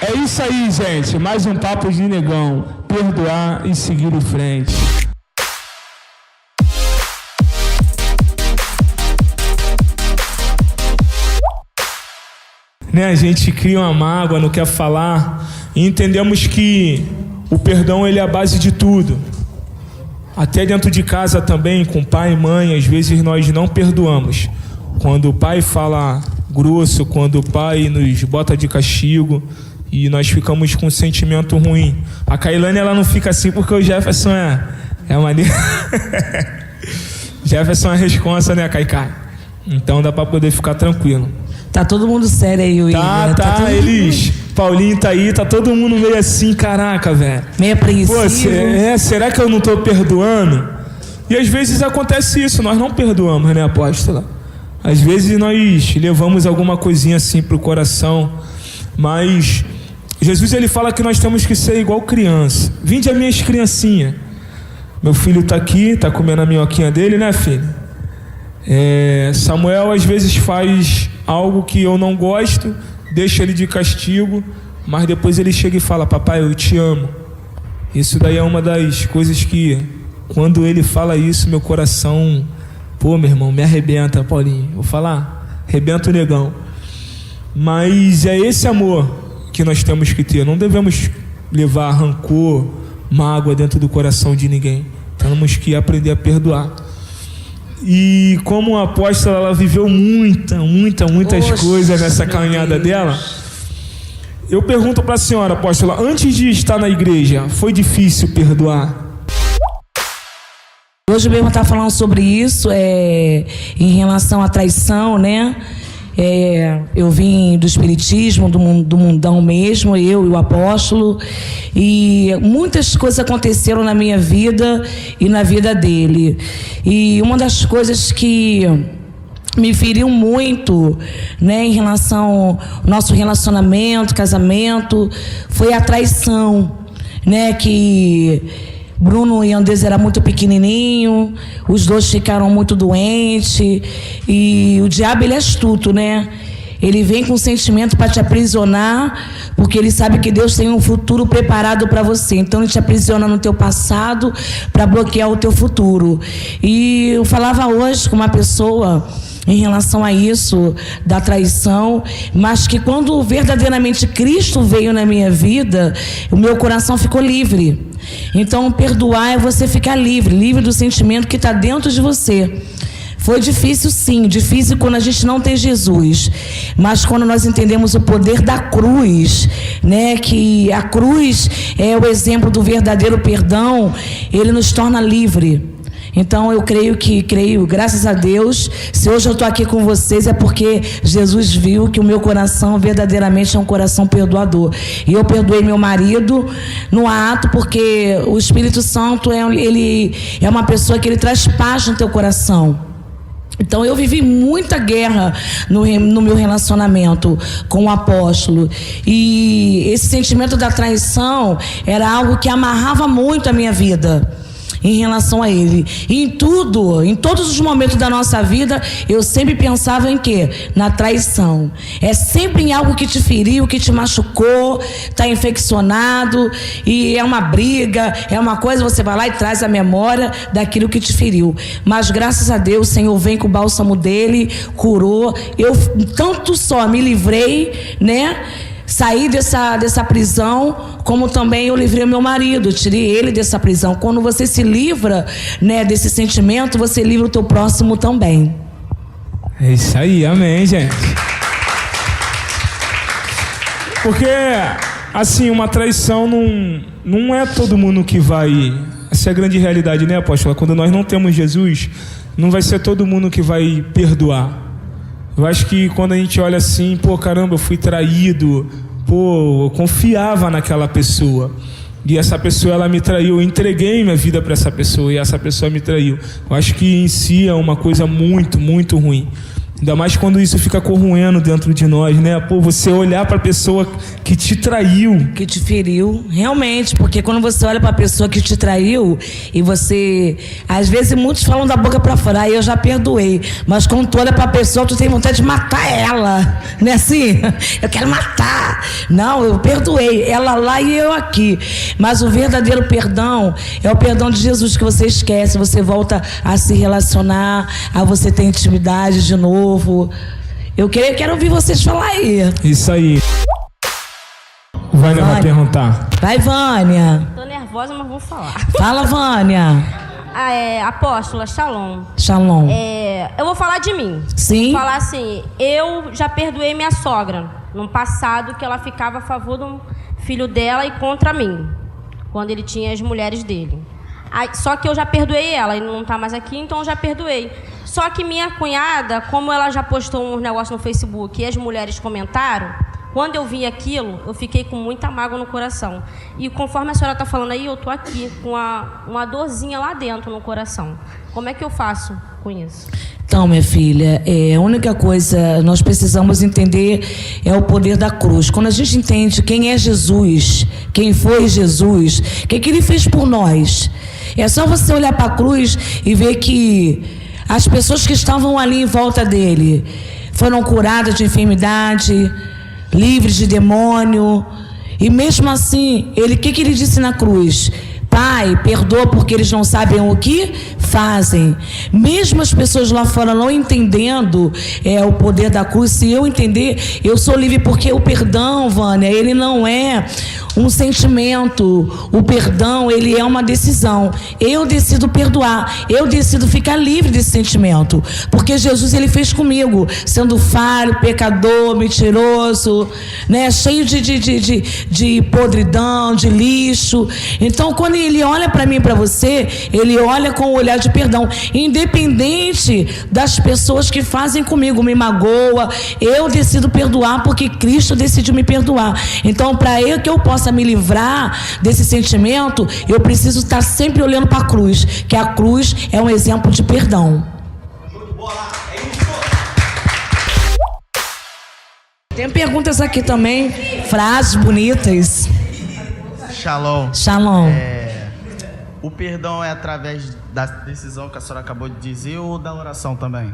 É isso aí, gente. Mais um papo de negão. Perdoar e seguir em frente. Né, a gente cria uma mágoa, não quer falar, e entendemos que o perdão ele é a base de tudo. Até dentro de casa também, com pai e mãe, às vezes nós não perdoamos. Quando o pai fala grosso, quando o pai nos bota de castigo e nós ficamos com um sentimento ruim. A Kailane, ela não fica assim porque o Jefferson é maneiro. Jefferson é responsa, né, Kaikai? Então dá pra poder ficar tranquilo. Tá todo mundo sério aí, William. Tá, eles... Paulinho tá aí, tá todo mundo meio assim, caraca, velho. Meio apreensivo. Pô, será que eu não tô perdoando? E às vezes acontece isso, nós não perdoamos, né, apóstola? Às vezes nós levamos alguma coisinha assim pro coração, mas Jesus, ele fala que nós temos que ser igual criança. Vinde a minhas criancinhas. Meu filho tá aqui, tá comendo a minhoquinha dele, né, filho? Samuel às vezes faz algo que eu não gosto, deixa ele de castigo, mas depois ele chega e fala: papai, eu te amo. Isso daí é uma das coisas que, quando ele fala isso, meu coração, pô, meu irmão, me arrebenta, Paulinho. Vou falar, arrebenta o negão. Mas é esse amor que nós temos que ter. Não devemos levar rancor, mágoa dentro do coração de ninguém. Temos que aprender a perdoar. E como a apóstola, ela viveu muitas coisas nessa caminhada dela. Eu pergunto para a senhora, apóstola, antes de estar na igreja, foi difícil perdoar? Hoje mesmo está falando sobre isso, em relação à traição, né? Eu vim do espiritismo, do mundão mesmo, eu e o apóstolo, e muitas coisas aconteceram na minha vida e na vida dele. E uma das coisas que me feriu muito, né, em relação ao nosso relacionamento, casamento, foi a traição, né, que Bruno e Andes era muito pequenininho, os dois ficaram muito doentes, e o diabo, ele é astuto, né? Ele vem com sentimento para te aprisionar, porque ele sabe que Deus tem um futuro preparado para você. Então ele te aprisiona no teu passado para bloquear o teu futuro. E eu falava hoje com uma pessoa em relação a isso, da traição, mas que quando verdadeiramente Cristo veio na minha vida, o meu coração ficou livre. Então perdoar é você ficar livre do sentimento que está dentro de você. Foi difícil, sim, difícil quando a gente não tem Jesus, mas quando nós entendemos o poder da cruz, né, que a cruz é o exemplo do verdadeiro perdão, ele nos torna livre. Então eu creio, graças a Deus, se hoje eu estou aqui com vocês é porque Jesus viu que o meu coração verdadeiramente é um coração perdoador. E eu perdoei meu marido no ato, porque o Espírito Santo ele é uma pessoa que ele traz paz no teu coração. Então eu vivi muita guerra no meu relacionamento com o apóstolo, e esse sentimento da traição era algo que amarrava muito a minha vida em relação a ele. E em todos os momentos da nossa vida, eu sempre pensava em quê? Na traição. É sempre em algo que te feriu, que te machucou, está infeccionado, e é uma briga, é uma coisa, você vai lá e traz a memória daquilo que te feriu. Mas graças a Deus, o Senhor vem com o bálsamo dele, curou. Eu tanto só me livrei, né? Saí dessa prisão, como também eu livrei meu marido, tirei ele dessa prisão. Quando você se livra, né, desse sentimento, você livra o teu próximo também. É isso aí, amém, gente. Porque, assim, uma traição não é todo mundo que vai... Essa é a grande realidade, né, apóstola? Quando nós não temos Jesus, não vai ser todo mundo que vai perdoar. Eu acho que quando a gente olha assim, pô, caramba, eu fui traído, pô, eu confiava naquela pessoa, e essa pessoa, ela me traiu, eu entreguei minha vida para essa pessoa, e essa pessoa me traiu. Eu acho que em si é uma coisa muito ruim. Ainda mais quando isso fica corroendo dentro de nós, né? Pô, você olhar para a pessoa que te traiu, que te feriu, realmente, porque quando você olha para a pessoa que te traiu e você, às vezes muitos falam da boca para fora, aí eu já perdoei, mas quando tu olha para a pessoa, tu tem vontade de matar ela, não é assim? Eu quero matar. Não, eu perdoei, ela lá e eu aqui. Mas o verdadeiro perdão é o perdão de Jesus, que você esquece, você volta a se relacionar, a você ter intimidade de novo. Eu quero ouvir vocês falar aí. Isso aí. Vânia vai perguntar. Vai, Vânia. Tô nervosa, mas vou falar. Fala, Vânia. Apóstola, shalom. Shalom. Eu vou falar de mim. Sim. Vou falar assim, eu já perdoei minha sogra no passado, que ela ficava a favor do filho dela e contra mim, quando ele tinha as mulheres dele. Só que eu já perdoei ela, ele não tá mais aqui, então eu já perdoei. Só que minha cunhada, como ela já postou um negócio no Facebook e as mulheres comentaram, quando eu vi aquilo, eu fiquei com muita mágoa no coração. E conforme a senhora está falando aí, eu tô aqui com uma dorzinha lá dentro no coração. Como é que eu faço com isso? Então, minha filha, a única coisa nós precisamos entender é o poder da cruz. Quando a gente entende quem é Jesus, quem foi Jesus, o que ele fez por nós, é só você olhar para a cruz e ver que as pessoas que estavam ali em volta dele foram curadas de enfermidade, livres de demônio. E mesmo assim, o que ele disse na cruz? Pai, perdoa porque eles não sabem o que fazem. Mesmo as pessoas lá fora não entendendo o poder da cruz, se eu entender, eu sou livre, porque o perdão, Vânia, ele não é um sentimento. O perdão, ele é uma decisão. Eu decido perdoar, eu decido ficar livre desse sentimento, porque Jesus, ele fez comigo, sendo falho, pecador, mentiroso, né, cheio de podridão, de lixo. Então, quando ele olha para mim e para você, ele olha com o olhar de perdão, independente das pessoas que fazem comigo, me magoa, eu decido perdoar porque Cristo decidiu me perdoar. Então, para que eu possa me livrar desse sentimento, eu preciso estar sempre olhando para a cruz, que a cruz é um exemplo de perdão. Tem perguntas aqui também, frases bonitas. Shalom. Shalom. O perdão é através da decisão que a senhora acabou de dizer, ou da oração também?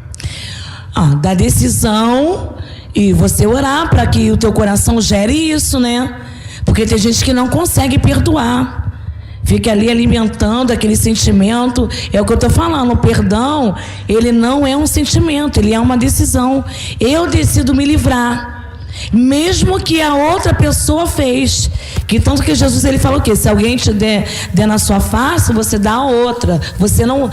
Da decisão, e você orar para que o teu coração gere isso, né? Porque tem gente que não consegue perdoar, fica ali alimentando aquele sentimento. É o que eu estou falando, o perdão, ele não é um sentimento, ele é uma decisão. Eu decido me livrar, mesmo que a outra pessoa fez. Que tanto que Jesus, ele falou que se alguém te der na sua face, você dá a outra. Você não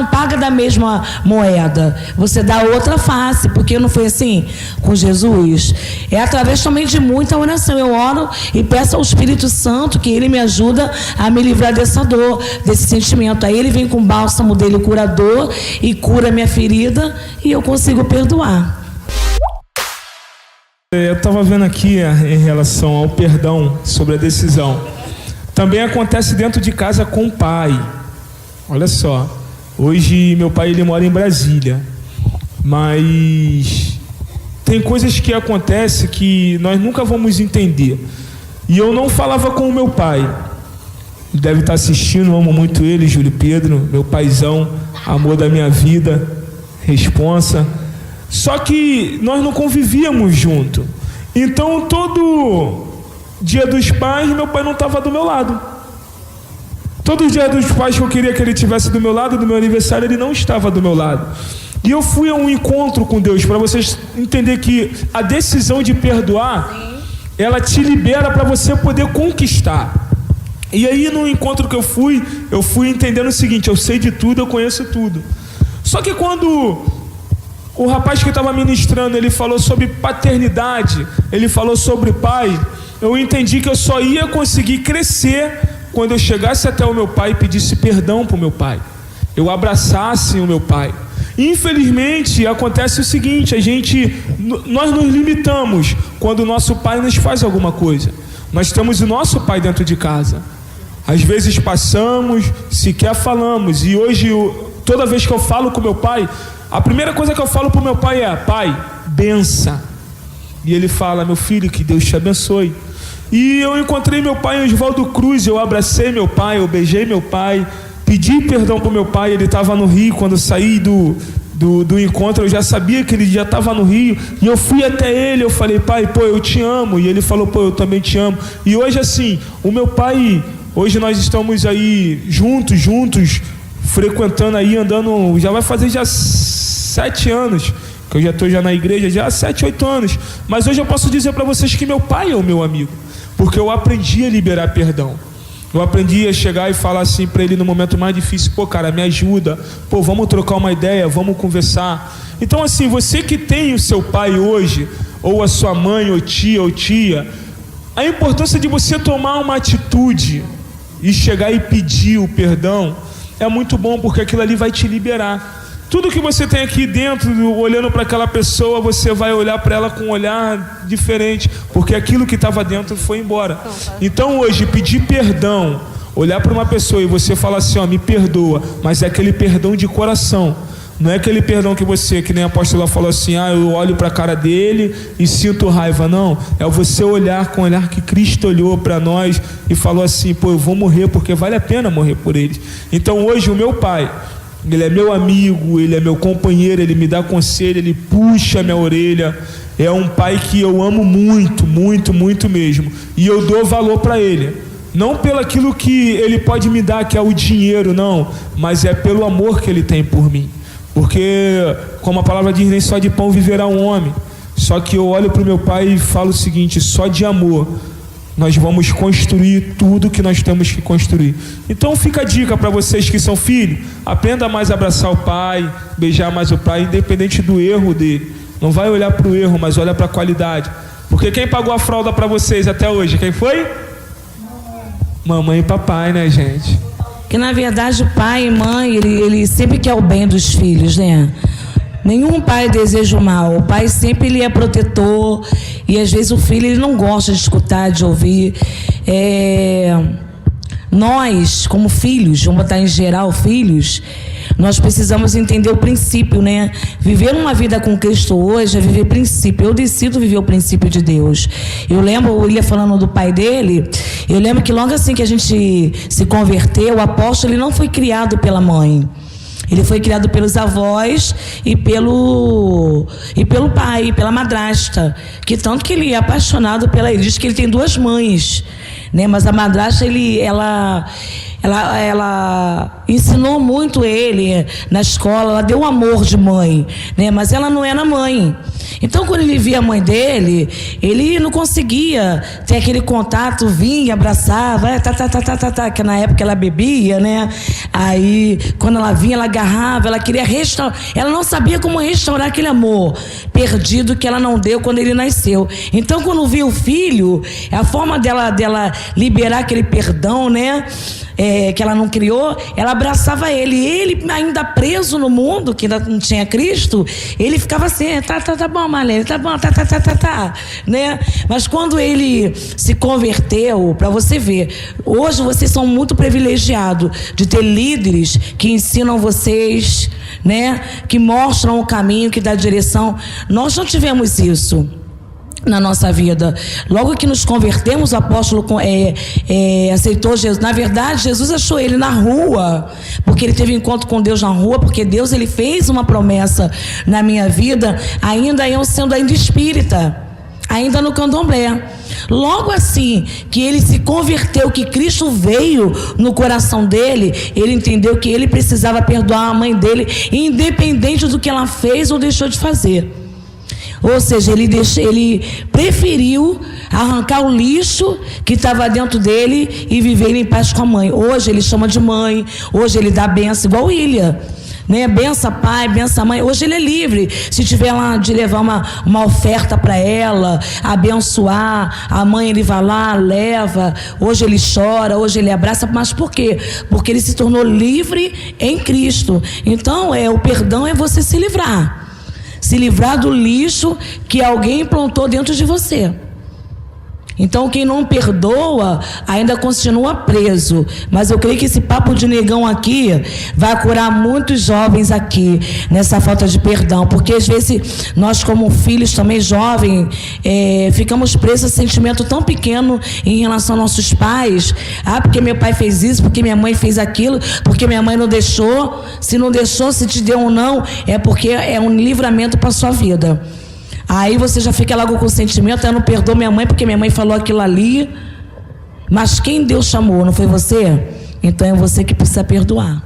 paga da mesma moeda, você dá a outra face. Porque não foi assim com Jesus? É através também de muita oração. Eu oro e peço ao Espírito Santo que ele me ajuda a me livrar dessa dor, desse sentimento. Aí ele vem com o bálsamo dele curador e cura minha ferida, e eu consigo perdoar. Eu estava vendo aqui em relação ao perdão, sobre a decisão. Também acontece dentro de casa com o pai. Olha só, hoje meu pai, ele mora em Brasília, mas tem coisas que acontecem que nós nunca vamos entender. E eu não falava com o meu pai. Ele deve estar assistindo, amo muito ele, Júlio Pedro, meu paizão, amor da minha vida, responsa. Só que nós não convivíamos junto. Então, todo dia dos pais, meu pai não estava do meu lado. Todo dia dos pais que eu queria que ele estivesse do meu lado, do meu aniversário, ele não estava do meu lado. E eu fui a um encontro com Deus, para vocês entenderem que a decisão de perdoar, ela te libera para você poder conquistar. E aí, no encontro que eu fui entendendo o seguinte: eu sei de tudo, eu conheço tudo. Só que quando o rapaz que estava ministrando, ele falou sobre paternidade, ele falou sobre pai, eu entendi que eu só ia conseguir crescer quando eu chegasse até o meu pai e pedisse perdão para o meu pai, eu abraçasse o meu pai. Infelizmente, acontece o seguinte: nós nos limitamos quando o nosso pai nos faz alguma coisa. Nós temos o nosso pai dentro de casa. Às vezes passamos, sequer falamos. E hoje, toda vez que eu falo com meu pai, A primeira coisa que eu falo pro meu pai é: pai, bença. E ele fala: meu filho, que Deus te abençoe. E eu encontrei meu pai em Oswaldo Cruz, eu abracei meu pai, eu beijei meu pai, pedi perdão pro meu pai. Ele estava no Rio. Quando eu saí do encontro, eu já sabia que ele já estava no Rio, e eu fui até ele, eu falei: pai, pô, eu te amo. E ele falou: pô, eu também te amo. E hoje, assim, o meu pai, hoje nós estamos aí juntos, frequentando aí, andando, já vai fazer já 7 anos, que eu já estou na igreja, já há 7, 8 anos, mas hoje eu posso dizer para vocês que meu pai é o meu amigo, porque eu aprendi a liberar perdão. Eu aprendi a chegar e falar assim para ele no momento mais difícil: pô, cara, me ajuda, pô, vamos trocar uma ideia, vamos conversar. Então, assim, você que tem o seu pai hoje, ou a sua mãe, ou tia, a importância de você tomar uma atitude e chegar e pedir o perdão é muito bom, porque aquilo ali vai te liberar. Tudo que você tem aqui dentro, olhando para aquela pessoa, você vai olhar para ela com um olhar diferente, porque aquilo que estava dentro foi embora. Então hoje, pedir perdão, olhar para uma pessoa e você falar assim: ó, me perdoa, mas é aquele perdão de coração. Não é aquele perdão que você, que nem a apóstola falou assim: ah, eu olho para a cara dele e sinto raiva. Não, é você olhar com o olhar que Cristo olhou para nós e falou assim: pô, eu vou morrer porque vale a pena morrer por eles. Então hoje o meu pai, ele é meu amigo, ele é meu companheiro, ele me dá conselho, ele puxa a minha orelha. É um pai que eu amo muito, muito, muito mesmo. E eu dou valor para ele. Não pelo aquilo que ele pode me dar, que é o dinheiro, não. Mas é pelo amor que ele tem por mim. Porque, como a palavra diz, nem só de pão viverá um homem. Só que eu olho para o meu pai e falo o seguinte: só de amor nós vamos construir tudo que nós temos que construir. Então fica a dica para vocês que são filhos: aprenda mais a abraçar o pai, beijar mais o pai, independente do erro dele. Não vai olhar para o erro, mas olha para a qualidade. Porque quem pagou a fralda para vocês até hoje? Quem foi? Mamãe e papai, né, gente? Que na verdade o pai e mãe, ele sempre quer o bem dos filhos, né? Nenhum pai deseja o mal. O pai sempre ele é protetor, e às vezes o filho ele não gosta de escutar, de ouvir. Nós, como filhos, vamos botar em geral filhos, nós precisamos entender o princípio, né? Viver uma vida com Cristo hoje é viver princípio. Eu decido viver o princípio de Deus. Eu lembro, o William falando do pai dele, eu lembro que logo assim que a gente se converteu, o apóstolo ele não foi criado pela mãe. Ele foi criado pelos avós e pelo pai, pela madrasta, que tanto que ele é apaixonado pela... Ele diz que ele tem 2 mães, né? Mas a madrasta, ela ensinou muito ele na escola, ela deu amor de mãe, né? Mas ela não era mãe. Então, quando ele via a mãe dele, ele não conseguia ter aquele contato, vinha, abraçava, que na época ela bebia, né? Aí, quando ela vinha, ela agarrava, ela queria restaurar, ela não sabia como restaurar aquele amor perdido que ela não deu quando ele nasceu. Então, quando via o filho, a forma dela liberar aquele perdão, né? Que ela não criou, ela abraçava ele. E ele, ainda preso no mundo, que ainda não tinha Cristo, ele ficava assim: tá bom, Marlene, tá bom, tá, né? Mas quando ele se converteu, para você ver, hoje vocês são muito privilegiados de ter líderes que ensinam vocês, né? Que mostram o caminho, que dá direção. Nós não tivemos isso na nossa vida. Logo que nos convertemos, o apóstolo aceitou Jesus. Na verdade, Jesus achou ele na rua, porque ele teve encontro com Deus na rua, porque Deus ele fez uma promessa na minha vida, ainda eu sendo ainda espírita, ainda no candomblé. Logo assim que ele se converteu, que Cristo veio no coração dele, ele entendeu que ele precisava perdoar a mãe dele, independente do que ela fez ou deixou de fazer. Ou seja, ele preferiu arrancar o lixo que estava dentro dele e viver em paz com a mãe. Hoje ele chama de mãe, hoje ele dá benção, igual o William, né? Benção pai, benção mãe. Hoje ele é livre, se tiver lá de levar uma oferta para ela, abençoar, a mãe ele vai lá, leva. Hoje ele chora, hoje ele abraça. Mas por quê? Porque ele se tornou livre em Cristo. Então, o perdão é você se livrar. Se livrar do lixo que alguém plantou dentro de você. Então, quem não perdoa ainda continua preso. Mas eu creio que esse papo de negão aqui vai curar muitos jovens aqui nessa falta de perdão. Porque às vezes nós, como filhos também jovens, ficamos presos a esse sentimento tão pequeno em relação aos nossos pais. Ah, porque meu pai fez isso, porque minha mãe fez aquilo, porque minha mãe não deixou. Se não deixou, se te deu ou não, é porque é um livramento para a sua vida. Aí você já fica logo com o sentimento, eu não perdoo minha mãe porque minha mãe falou aquilo ali. Mas quem Deus chamou, não foi você? Então é você que precisa perdoar.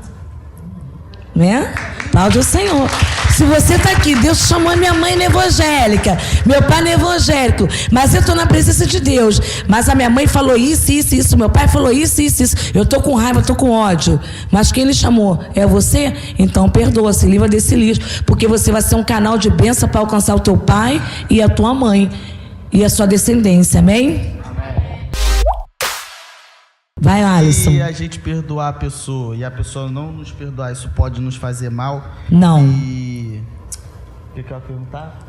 Né? Aplaude o Senhor. Se você está aqui, Deus chamou minha mãe na evangélica, meu pai na evangélico, mas eu estou na presença de Deus. Mas a minha mãe falou isso, meu pai falou isso. Eu estou com raiva, estou com ódio. Mas quem lhe chamou é você? Então perdoa, se livra desse lixo, porque você vai ser um canal de bênção para alcançar o teu pai e a tua mãe e a sua descendência. Amém? Vai, Alisson. E a gente perdoar a pessoa e a pessoa não nos perdoar, isso pode nos fazer mal? Não. E o que eu ia perguntar?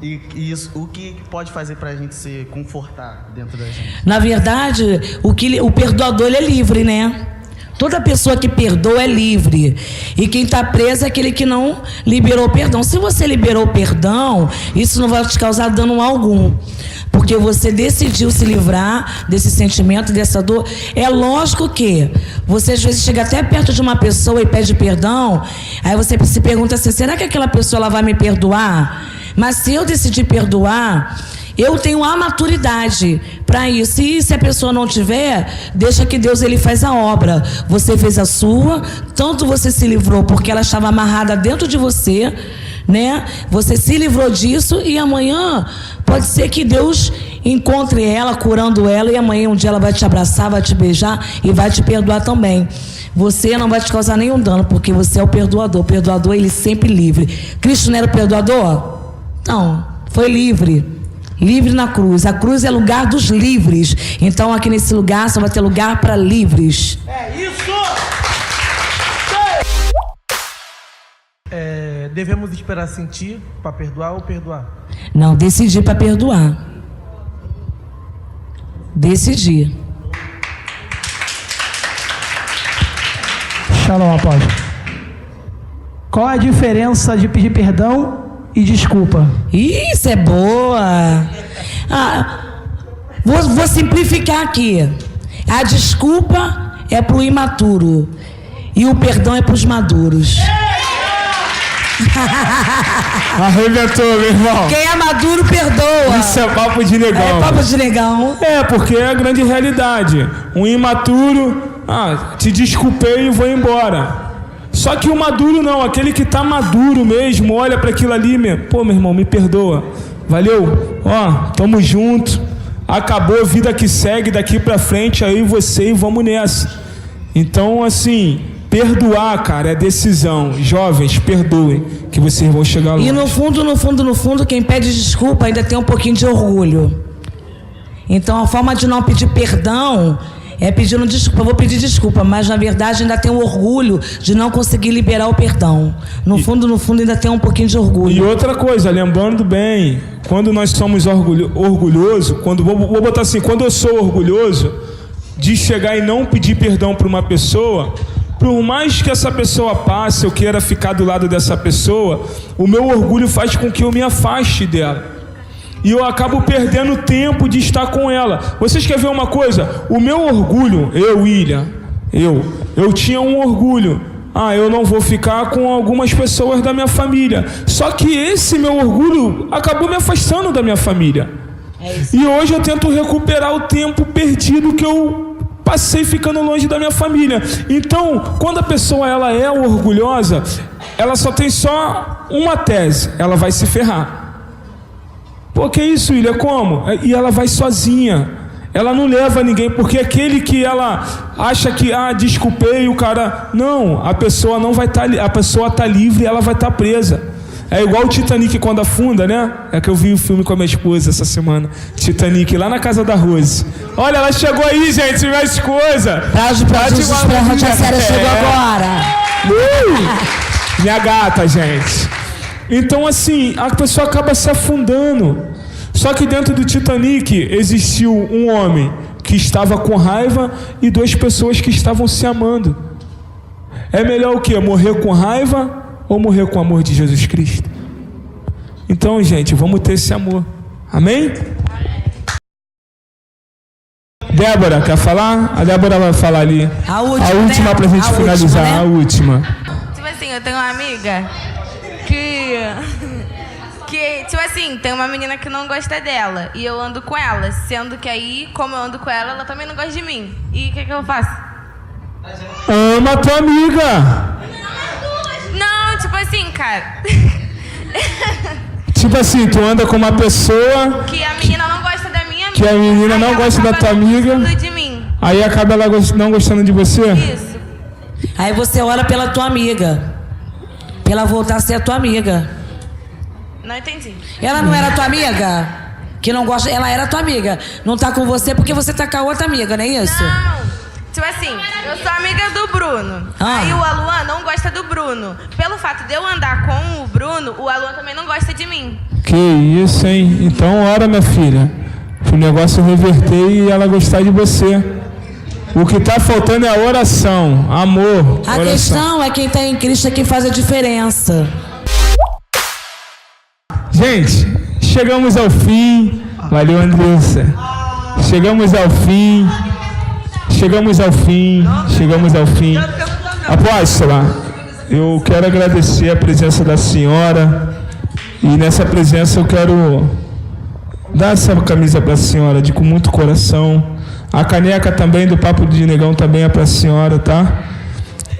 E isso, o que pode fazer pra gente se confortar dentro da gente? Na verdade, o perdoador, ele é livre, né? Toda pessoa que perdoa é livre. E quem está preso é aquele que não liberou o perdão. Se você liberou o perdão, isso não vai te causar dano algum. Porque você decidiu se livrar desse sentimento, dessa dor. É lógico que você às vezes chega até perto de uma pessoa e pede perdão. Aí você se pergunta assim, será que aquela pessoa ela vai me perdoar? Mas se eu decidir perdoar, eu tenho a maturidade para isso. E se a pessoa não tiver, deixa que Deus ele faz a obra. Você fez a sua, tanto você se livrou porque ela estava amarrada dentro de você, né? Você se livrou disso e amanhã pode ser que Deus encontre ela, curando ela, e amanhã um dia ela vai te abraçar, vai te beijar e vai te perdoar também. Você não vai te causar nenhum dano, porque você é o perdoador. O perdoador, ele sempre livre. Cristo não era o perdoador? Não, foi livre. Livre na cruz. A cruz é lugar dos livres. Então aqui nesse lugar só vai ter lugar para livres. É isso! Devemos esperar sentir para perdoar ou perdoar? Não, decidir para perdoar. Decidir. Shalom, apóstolo. Qual a diferença de pedir perdão e desculpa? Isso é boa. Vou simplificar aqui. A desculpa é para o imaturo e o perdão é para os maduros. Arrebentou, meu irmão. Quem é maduro perdoa. Isso é papo de negão. É papo de negão. É, porque é a grande realidade. Um imaturo, te desculpei e vou embora. Só que o maduro não, aquele que tá maduro mesmo, olha para aquilo ali, pô, meu irmão, me perdoa. Valeu? Tamo junto. Acabou a vida que segue daqui pra frente, aí você e vamos nessa. Então, assim, perdoar, cara, é decisão. Jovens, perdoem, que vocês vão chegar longe. E no fundo, quem pede desculpa ainda tem um pouquinho de orgulho. Então, a forma de não pedir perdão é pedindo desculpa. Eu vou pedir desculpa, mas na verdade ainda tem o orgulho de não conseguir liberar o perdão. No fundo, ainda tem um pouquinho de orgulho. E outra coisa, lembrando bem, quando nós somos orgulhosos, vou botar assim, quando eu sou orgulhoso de chegar e não pedir perdão para uma pessoa, por mais que essa pessoa passe, eu queira ficar do lado dessa pessoa, o meu orgulho faz com que eu me afaste dela. E eu acabo perdendo tempo de estar com ela. Vocês querem ver uma coisa? O meu orgulho, William, eu tinha um orgulho. Eu não vou ficar com algumas pessoas da minha família. Só que esse meu orgulho acabou me afastando da minha família. E hoje eu tento recuperar o tempo perdido que eu passei ficando longe da minha família. Então, quando a pessoa ela é orgulhosa, ela só tem uma tese: ela vai se ferrar. Pô, que isso, William? Como? E ela vai sozinha. Ela não leva ninguém, porque aquele que ela acha que, desculpei o cara. Não, a pessoa não vai estar, a pessoa está livre e ela vai estar presa. É igual o Titanic quando afunda, né? É que eu vi o filme com a minha esposa essa semana. Titanic, lá na casa da Rose. Olha, ela chegou aí, gente, mais coisa. Pra Jesus, pra Rádio Séria chegou agora. Minha gata, gente. Então, assim, a pessoa acaba se afundando. Só que dentro do Titanic existiu um homem que estava com raiva e 2 pessoas que estavam se amando. É melhor o quê? Morrer com raiva ou morrer com o amor de Jesus Cristo? Então, gente, vamos ter esse amor. Amém? Débora, quer falar? A Débora vai falar ali. A última, né? Pra gente finalizar, última, né? a última. Tipo assim, eu tenho uma amiga que, tipo assim, tem uma menina que não gosta dela e eu ando com ela, sendo que aí, como eu ando com ela, ela também não gosta de mim. E o que eu faço? Ama a tua amiga. Não, tipo assim, cara. Tipo assim, tu anda com uma pessoa Que a menina não gosta da minha amiga. que a menina aí não ela gosta da acaba tua não amiga, gostando de mim. aí acaba ela não gostando de você? Isso. Aí você ora pela tua amiga. Pra ela voltar a ser a tua amiga. Não entendi. Ela não era tua amiga? Que não gosta, ela era tua amiga. Não tá com você porque você tá com a outra amiga, não é isso? Não. Tipo assim, eu sou amiga do Bruno. Aí o Aluan não gosta do Bruno. Pelo fato de eu andar com o Bruno, o Aluan também não gosta de mim. Que isso, hein? Então ora, minha filha, pro negócio reverter e ela gostar de você. O que tá faltando é a oração, amor. A questão é quem tá em Cristo é quem faz a diferença. Gente, chegamos ao fim. Valeu, Andressa. Chegamos ao fim. Apóstola, eu quero agradecer a presença da senhora. E nessa presença eu quero dar essa camisa para a senhora com muito coração. A caneca também do Papo de Negão também é para a senhora, tá?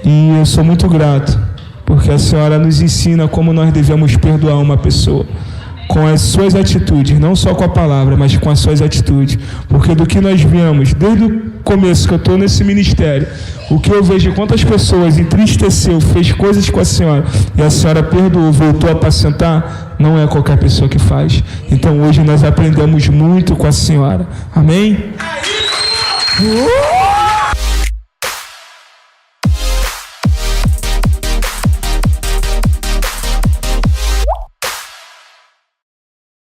E eu sou muito grato, porque a senhora nos ensina como nós devemos perdoar uma pessoa. Com as suas atitudes, não só com a palavra, mas com as suas atitudes. Porque do que nós vemos, desde o começo que eu estou nesse ministério, o que eu vejo quantas pessoas entristeceu, fez coisas com a senhora, e a senhora perdoou, voltou a apacentar, não é qualquer pessoa que faz. Então hoje nós aprendemos muito com a senhora. Amém?